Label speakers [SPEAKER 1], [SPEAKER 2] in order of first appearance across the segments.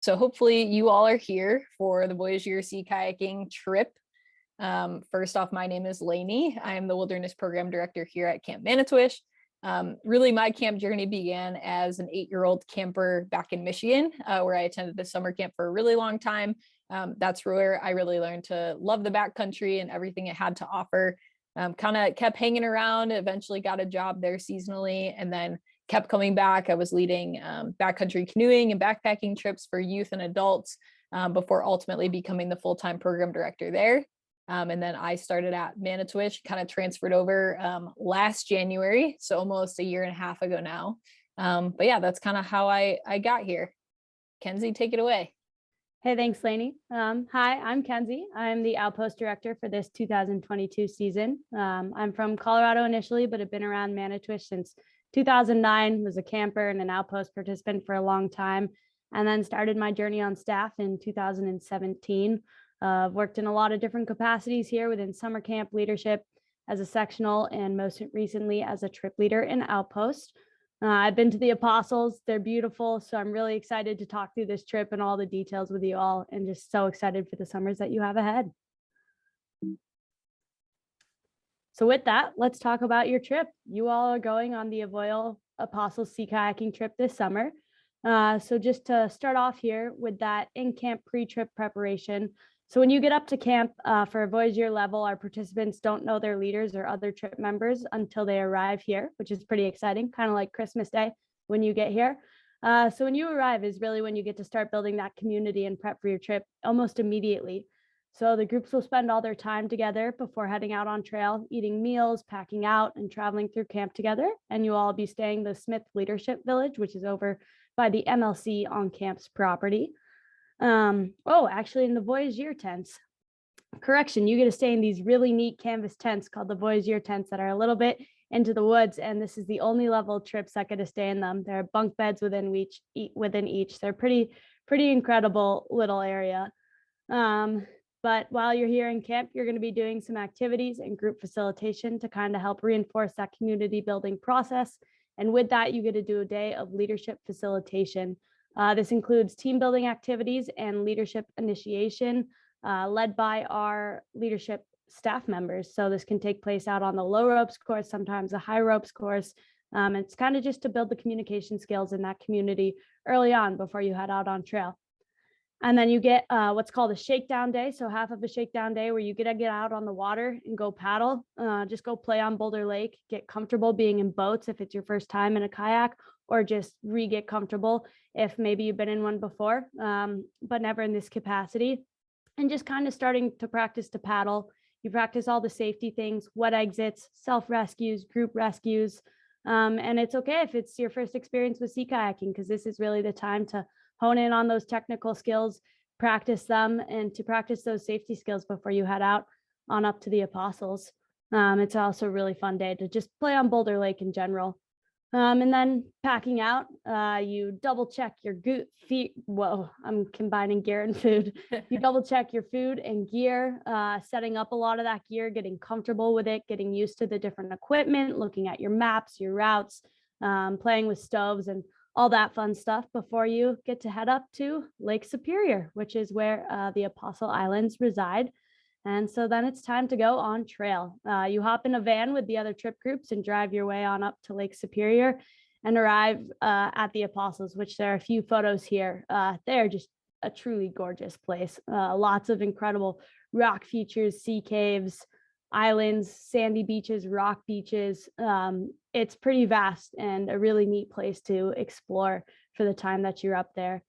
[SPEAKER 1] So hopefully you all are here for the Voyageur Sea Kayaking trip. First off, my name is Lainey. I am the Wilderness Program Director here at Camp Manitowish. Really, my camp journey began as an 8-year-old camper back in Michigan, where I attended the summer camp for a really long time. That's where I really learned to love the backcountry and everything it had to offer. Kind of kept hanging around, eventually got a job there seasonally, and then kept coming back. I was leading backcountry canoeing and backpacking trips for youth and adults before ultimately becoming the full-time program director there. And then I started at Manitowish, kind of transferred over last January, so almost a year and a half ago now. But yeah, that's kind of how I got here. Kenzie, take it away.
[SPEAKER 2] Hey, thanks, Lainey. Hi, I'm Kenzie. I'm the Outpost Director for this 2022 season. I'm from Colorado initially, but have been around Manitowish since 2009, was a camper and an Outpost participant for a long time, and then started my journey on staff in 2017. I've worked in a lot of different capacities here within summer camp leadership as a sectional and most recently as a trip leader in Outpost. I've been to the Apostles. They're beautiful. So I'm really excited to talk through this trip and all the details with you all, and just so excited for the summers that you have ahead. So with that, let's talk about your trip. You all are going on the Voyo Apostles Sea Kayaking trip this summer. So just to start off here with that in-camp pre-trip preparation. So when you get up to camp for a Voyageur level, our participants don't know their leaders or other trip members until they arrive here, which is pretty exciting, kind of like Christmas Day when you get here. So when you arrive is really when you get to start building that community and prep for your trip almost immediately. So the groups will spend all their time together before heading out on trail, eating meals, packing out, and traveling through camp together. And you all be staying the Smith Leadership Village, which is over by the MLC on camp's property. Actually in the Voyageur tents. Correction, you get to stay in these really neat canvas tents called the Voyageur tents that are a little bit into the woods, and this is the only level trips that get to stay in them. There are bunk beds within each. They're pretty incredible little area. But while you're here in camp, you're going to be doing some activities and group facilitation to kind of help reinforce that community building process. And with that, you get to do a day of leadership facilitation. This includes team building activities and leadership initiation led by our leadership staff members. So this can take place out on the low ropes course, sometimes the high ropes course. It's kind of just to build the communication skills in that community early on before you head out on trail. And then you get what's called a shakedown day. So half of a shakedown day where you get to get out on the water and go paddle, just go play on Boulder Lake, get comfortable being in boats if it's your first time in a kayak, or just get comfortable if maybe you've been in one before, but never in this capacity. And just kind of starting to practice to paddle. You practice all the safety things, wet exits, self-rescues, group rescues. And it's okay if it's your first experience with sea kayaking, because this is really the time to hone in on those technical skills, practice them, and to practice those safety skills before you head out on up to the Apostles. It's also a really fun day to just play on Boulder Lake in general. And then packing out, you double check your feet. Whoa, I'm combining gear and food. You double check your food and gear, setting up a lot of that gear, getting comfortable with it, getting used to the different equipment, looking at your maps, your routes, playing with stoves and all that fun stuff before you get to head up to Lake Superior, which is where the Apostle Islands reside. And so then it's time to go on trail. You hop in a van with the other trip groups and drive your way on up to Lake Superior and arrive at the Apostles, which there are a few photos here. They're just a truly gorgeous place. Lots of incredible rock features, sea caves, islands, sandy beaches, rock beaches. It's pretty vast and a really neat place to explore for the time that you're up there.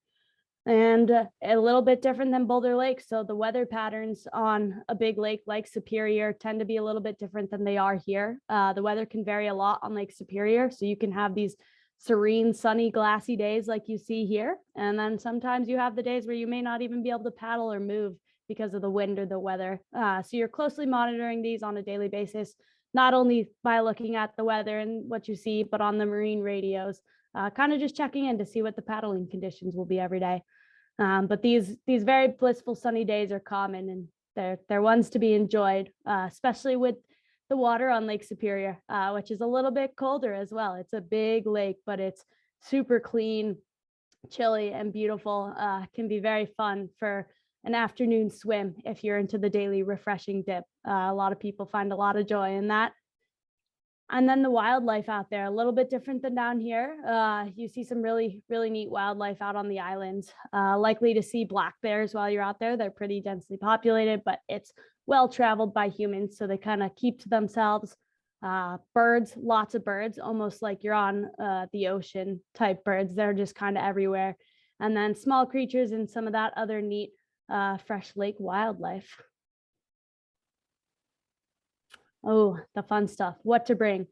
[SPEAKER 2] And a little bit different than Boulder Lake. So the weather patterns on a big lake like Superior tend to be a little bit different than they are here. The weather can vary a lot on Lake Superior. So you can have these serene, sunny, glassy days like you see here. And then sometimes you have the days where you may not even be able to paddle or move because of the wind or the weather. So you're closely monitoring these on a daily basis, not only by looking at the weather and what you see, but on the marine radios, kind of just checking in to see what the paddling conditions will be every day. But these very blissful sunny days are common, and they're ones to be enjoyed, especially with the water on Lake Superior, which is a little bit colder as well. It's a big lake, but it's super clean, chilly and beautiful. Can be very fun for an afternoon swim if you're into the daily refreshing dip. A lot of people find a lot of joy in that. And then the wildlife out there, a little bit different than down here. You see some really, really neat wildlife out on the islands. Likely to see black bears while you're out there. They're pretty densely populated, but it's well traveled by humans, so they kind of keep to themselves. Birds, lots of birds, almost like you're on the ocean type birds. They're just kind of everywhere. And then small creatures and some of that other neat fresh lake wildlife. Oh, the fun stuff. What to bring?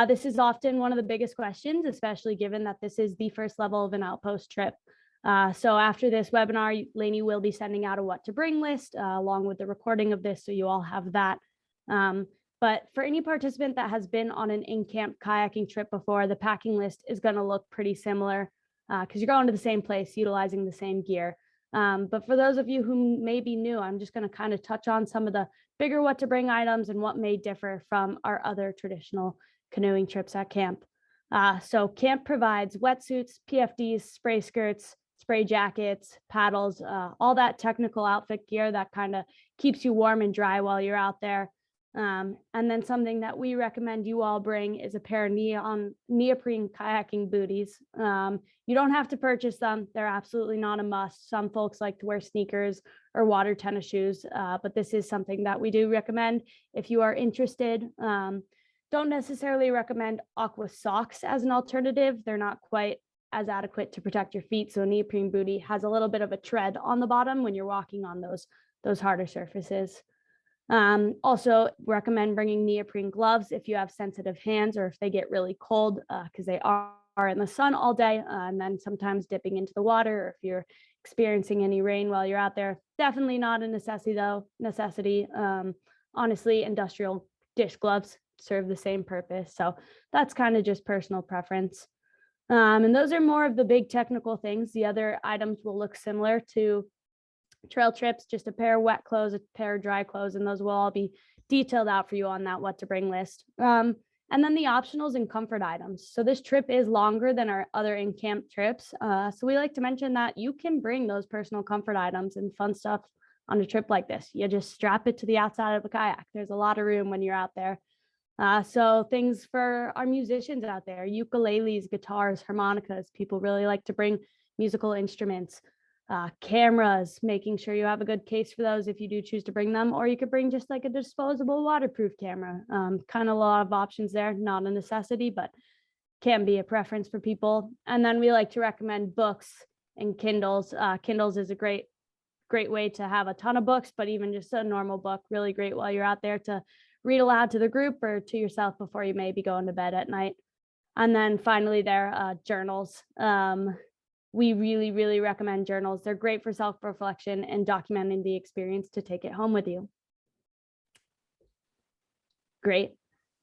[SPEAKER 2] This is often one of the biggest questions, especially given that this is the first level of an outpost trip. So after this webinar, Lainey will be sending out a what to bring list along with the recording of this, so you all have that. But for any participant that has been on an in-camp kayaking trip before, the packing list is going to look pretty similar because you're going to the same place, utilizing the same gear. But for those of you who may be new, I'm just going to kind of touch on some of the bigger what to bring items and what may differ from our other traditional canoeing trips at camp. So camp provides wetsuits, PFDs, spray skirts, spray jackets, paddles, all that technical outfit gear that kind of keeps you warm and dry while you're out there. And then something that we recommend you all bring is a pair of neoprene kayaking booties. You don't have to purchase them. They're absolutely not a must. Some folks like to wear sneakers or water tennis shoes, but this is something that we do recommend if you are interested. Don't necessarily recommend aqua socks as an alternative. They're not quite as adequate to protect your feet. So a neoprene bootie has a little bit of a tread on the bottom when you're walking on those harder surfaces. Also recommend bringing neoprene gloves if you have sensitive hands or if they get really cold, because they are in the sun all day and then sometimes dipping into the water, or if you're experiencing any rain while you're out there. Definitely not a necessity. Honestly, industrial dish gloves serve the same purpose. So that's kind of just personal preference. And those are more of the big technical things. The other items will look similar to trail trips, just a pair of wet clothes, a pair of dry clothes, and those will all be detailed out for you on that what to bring list. And then the optionals and comfort items. So this trip is longer than our other in-camp trips. So we like to mention that you can bring those personal comfort items and fun stuff on a trip like this. You just strap it to the outside of a kayak. There's a lot of room when you're out there. So things for our musicians out there, ukuleles, guitars, harmonicas. People really like to bring musical instruments. Cameras, making sure you have a good case for those if you do choose to bring them, or you could bring just like a disposable waterproof camera. Kind of a lot of options there, not a necessity, but can be a preference for people. And then we like to recommend books and Kindles. Kindles is a great way to have a ton of books, but even just a normal book, really great while you're out there to read aloud to the group or to yourself before you may be going to bed at night. And then finally there, journals. We really, really recommend journals. They're great for self-reflection and documenting the experience to take it home with you. Great.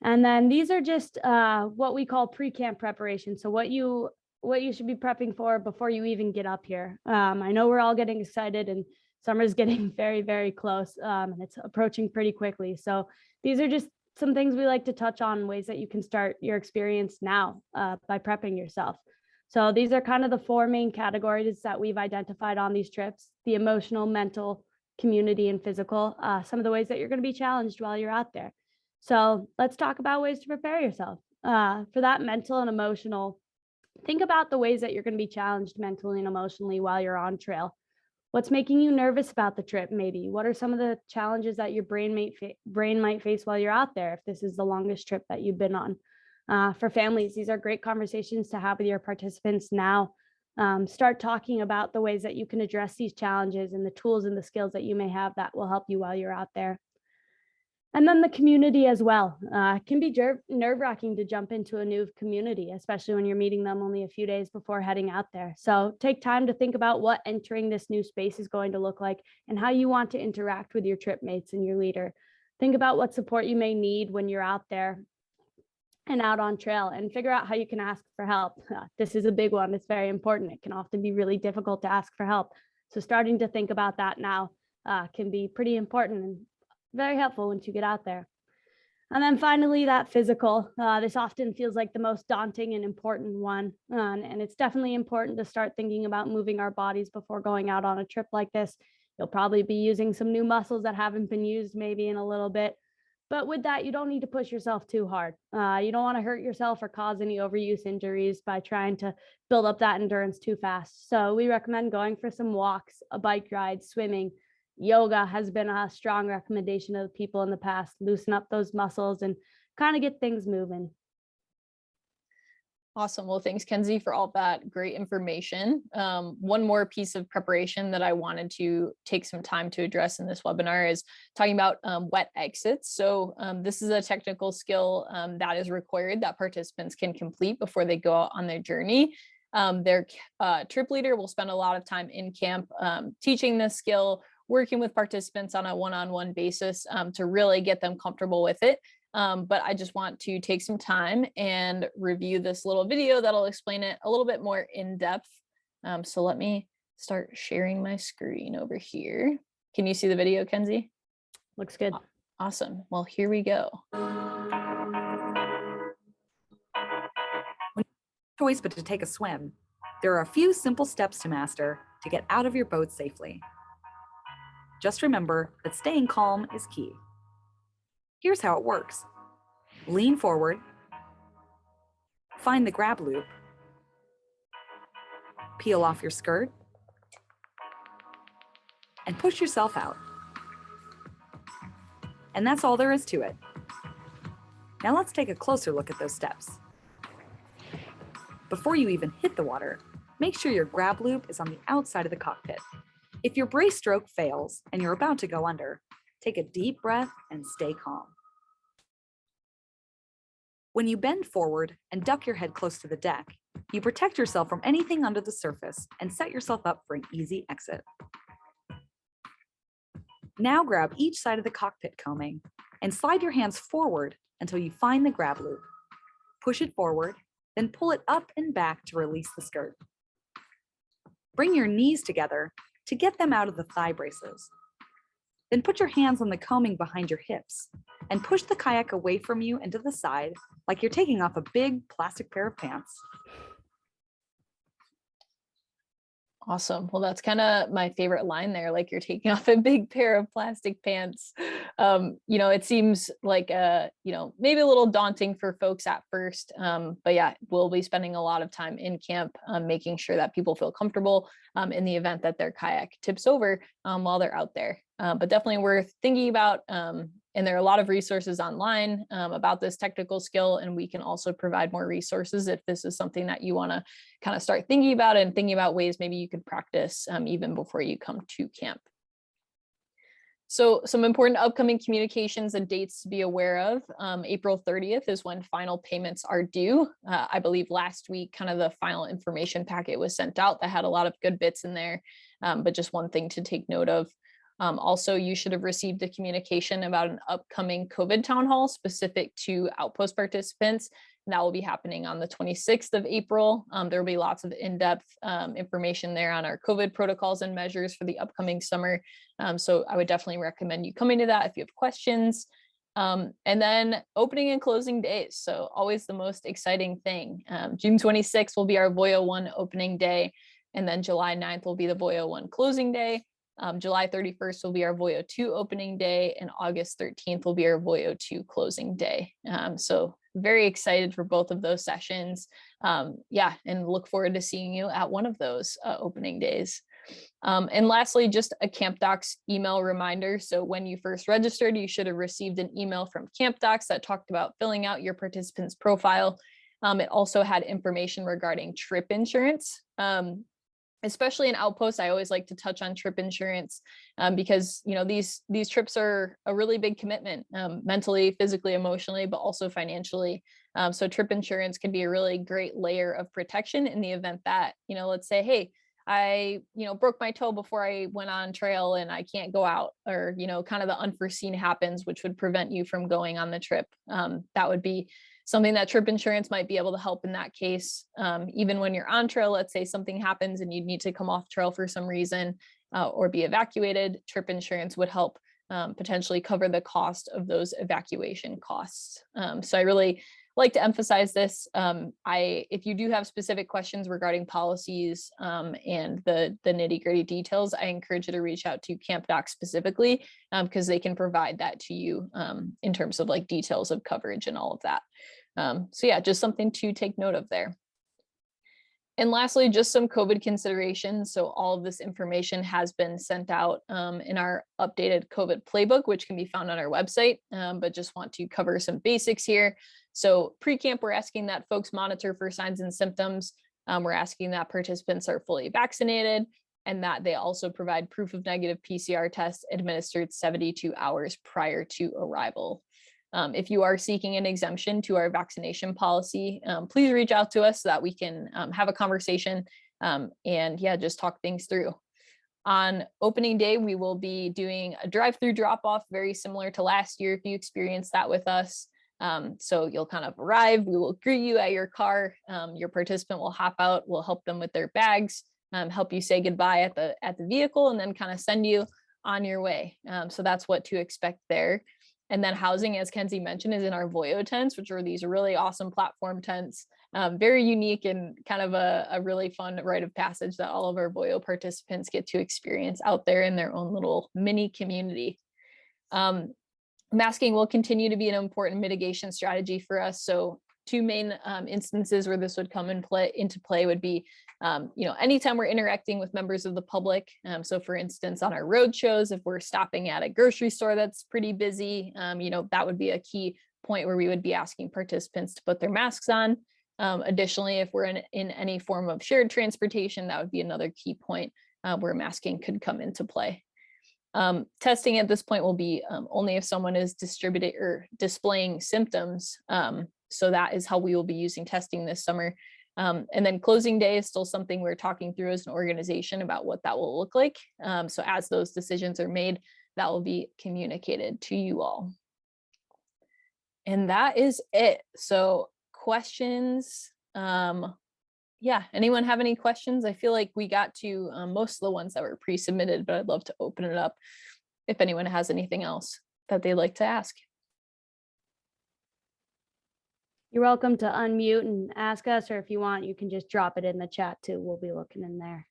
[SPEAKER 2] And then these are just what we call pre-camp preparation. So what you should be prepping for before you even get up here. I know we're all getting excited and summer's getting very, very close and it's approaching pretty quickly. So these are just some things we like to touch on, ways that you can start your experience now by prepping yourself. So these are kind of the four main categories that we've identified on these trips: the emotional, mental, community, and physical. Some of the ways that you're going to be challenged while you're out there. So let's talk about ways to prepare yourself. For that mental and emotional, think about the ways that you're going to be challenged mentally and emotionally while you're on trail. What's making you nervous about the trip, maybe? What are some of the challenges that your brain might face while you're out there, if this is the longest trip that you've been on? For families, these are great conversations to have with your participants now. Start talking about the ways that you can address these challenges and the tools and the skills that you may have that will help you while you're out there. And then the community as well. It can be nerve-wracking to jump into a new community, especially when you're meeting them only a few days before heading out there. So take time to think about what entering this new space is going to look like and how you want to interact with your trip mates and your leader. Think about what support you may need when you're out there and out on trail, and figure out how you can ask for help. This is a big one. It's very important. It can often be really difficult to ask for help. So starting to think about that now can be pretty important and very helpful once you get out there. And then finally, that physical. This often feels like the most daunting and important one. And it's definitely important to start thinking about moving our bodies before going out on a trip like this. You'll probably be using some new muscles that haven't been used maybe in a little bit. But with that, you don't need to push yourself too hard. You don't want to hurt yourself or cause any overuse injuries by trying to build up that endurance too fast. So we recommend going for some walks, a bike ride, swimming. Yoga has been a strong recommendation of people in the past. Loosen up those muscles and kind of get things moving.
[SPEAKER 1] Awesome. Well, thanks, Kenzie, for all that great information. One more piece of preparation that I wanted to take some time to address in this webinar is talking about wet exits. So this is a technical skill that is required that participants can complete before they go out on their journey. Their trip leader will spend a lot of time in camp teaching this skill, working with participants on a one-on-one basis to really get them comfortable with it. But I just want to take some time and review this little video that'll explain it a little bit more in depth. So let me start sharing my screen over here. Can you see the video, Kenzie?
[SPEAKER 2] Looks good.
[SPEAKER 1] Awesome. Well, here we go.
[SPEAKER 3] Choice but to take a swim, there are a few simple steps to master to get out of your boat safely. Just remember that staying calm is key. Here's how it works. Lean forward, find the grab loop, peel off your skirt, and push yourself out. And that's all there is to it. Now let's take a closer look at those steps. Before you even hit the water, make sure your grab loop is on the outside of the cockpit. If your brace stroke fails and you're about to go under, take a deep breath and stay calm. When you bend forward and duck your head close to the deck, you protect yourself from anything under the surface and set yourself up for an easy exit. Now grab each side of the cockpit coaming and slide your hands forward until you find the grab loop. Push it forward, then pull it up and back to release the skirt. Bring your knees together to get them out of the thigh braces. Then put your hands on the coaming behind your hips and push the kayak away from you and to the side like you're taking off a big plastic pair of pants.
[SPEAKER 1] Awesome. Well, that's kind of my favorite line there, like you're taking off a big pair of plastic pants. It seems like, maybe a little daunting for folks at first. But yeah, we'll be spending a lot of time in camp making sure that people feel comfortable in the event that their kayak tips over while they're out there. But definitely worth thinking about. And there are a lot of resources online about this technical skill, and we can also provide more resources if this is something that you want to kind of start thinking about and thinking about ways maybe you could practice even before you come to camp. So some important upcoming communications and dates to be aware of. April 30th is when final payments are due. I believe last week, kind of the final information packet was sent out that had a lot of good bits in there, but just one thing to take note of. Also, you should have received a communication about an upcoming COVID town hall specific to outpost participants. And that will be happening on the 26th of April. There will be lots of in-depth information there on our COVID protocols and measures for the upcoming summer. So I would definitely recommend you coming to that if you have questions. And then opening and closing days. So always the most exciting thing. June 26th will be our Voyo 1 opening day. And then July 9th will be the Voyo 1 closing day. July 31st will be our Voyo 2 opening day, and August 13th will be our Voyo 2 closing day. So very excited for both of those sessions. And look forward to seeing you at one of those opening days. And lastly, just a Camp Docs email reminder. So when you first registered, you should have received an email from Camp Docs that talked about filling out your participant's profile. It also had information regarding trip insurance. Especially in outposts, I always like to touch on trip insurance because these trips are a really big commitment, mentally, physically, emotionally, but also financially. So trip insurance can be a really great layer of protection in the event that, let's say, hey, I broke my toe before I went on trail and I can't go out, or kind of the unforeseen happens, which would prevent you from going on the trip. That would be something that trip insurance might be able to help in that case. Even when you're on trail, let's say something happens and you need to come off trail for some reason or be evacuated, trip insurance would help potentially cover the cost of those evacuation costs. So I really like to emphasize this. If you do have specific questions regarding policies and the nitty-gritty details, I encourage you to reach out to Camp Doc specifically, because they can provide that to you in terms of like details of coverage and all of that. So yeah, just something to take note of there. And lastly, just some COVID considerations. So all of this information has been sent out in our updated COVID playbook, which can be found on our website, but just want to cover some basics here. So pre-camp, we're asking that folks monitor for signs and symptoms. We're asking that participants are fully vaccinated and that they also provide proof of negative PCR tests administered 72 hours prior to arrival. If you are seeking an exemption to our vaccination policy, please reach out to us so that we can have a conversation and yeah, just talk things through. On opening day, we will be doing a drive-through drop-off, very similar to last year if you experienced that with us. So you'll kind of arrive, we will greet you at your car, your participant will hop out, we'll help them with their bags, help you say goodbye at the vehicle, and then kind of send you on your way. So that's what to expect there. And then housing, as Kenzie mentioned, is in our Voyo tents, which are these really awesome platform tents, very unique and kind of a really fun rite of passage that all of our Voyo participants get to experience out there in their own little mini community. Masking will continue to be an important mitigation strategy for us. So two main instances where this would come into play would be, anytime we're interacting with members of the public. So for instance, on our road shows, if we're stopping at a grocery store that's pretty busy, that would be a key point where we would be asking participants to put their masks on. Additionally, if we're in any form of shared transportation, that would be another key point where masking could come into play. Testing at this point will be only if someone is distributing or displaying symptoms. So that is how we will be using testing this summer. And then closing day is still something we're talking through as an organization about what that will look like. So as those decisions are made, that will be communicated to you all. And that is it. So questions, yeah, anyone have any questions? I feel like we got to most of the ones that were pre-submitted, but I'd love to open it up if anyone has anything else that they'd like to ask.
[SPEAKER 2] You're welcome to unmute and ask us, or if you want, you can just drop it in the chat too. We'll be looking in there.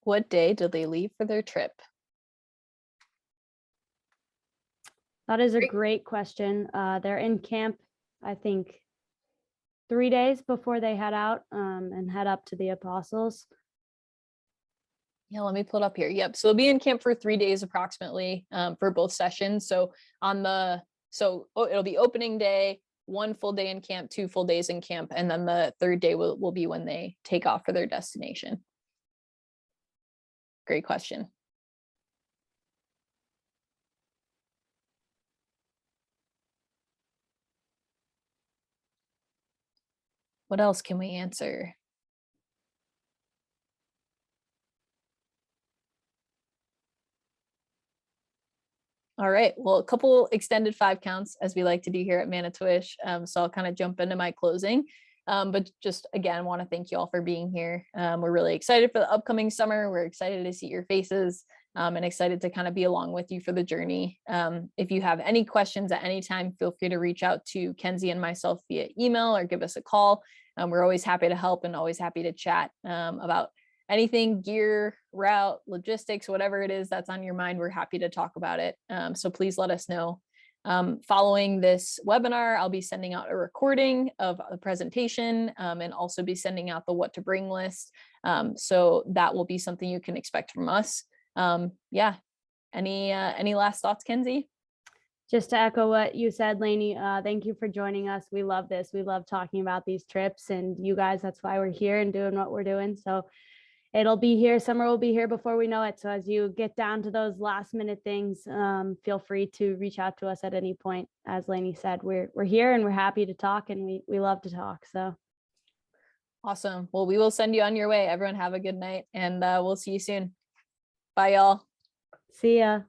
[SPEAKER 1] What day did they leave for their trip?
[SPEAKER 2] That is a great question. They're in camp, I think, 3 days before they head out and head up to the Apostles.
[SPEAKER 1] Yeah, let me pull it up here. Yep. So they'll be in camp for 3 days approximately for both sessions. So it'll be opening day, 1 full day in camp, 2 full days in camp, and then the 3rd day will be when they take off for their destination. Great question. What else can we answer? All right, well, a couple extended 5 counts as we like to do here at Manitowish. So I'll kind of jump into my closing. But just again, want to thank you all for being here. We're really excited for the upcoming summer. We're excited to see your faces and excited to kind of be along with you for the journey. If you have any questions at any time, feel free to reach out to Kenzie and myself via email or give us a call. We're always happy to help and always happy to chat about anything, gear, route, logistics, whatever it is that's on your mind, we're happy to talk about it. So please let us know. Following this webinar, I'll be sending out a recording of the presentation and also be sending out the what to bring list. So that will be something you can expect from us. Yeah, any last thoughts, Kenzie?
[SPEAKER 2] Just to echo what you said, Lainey, thank you for joining us. We love this. We love talking about these trips, and you guys, that's why we're here and doing what we're doing. So it'll be here. Summer will be here before we know it. So as you get down to those last minute things, feel free to reach out to us at any point. As Lainey said, we're here and we're happy to talk, and we love to talk. So
[SPEAKER 1] awesome. Well, we will send you on your way. Everyone have a good night, and we'll see you soon. Bye, y'all.
[SPEAKER 2] See ya.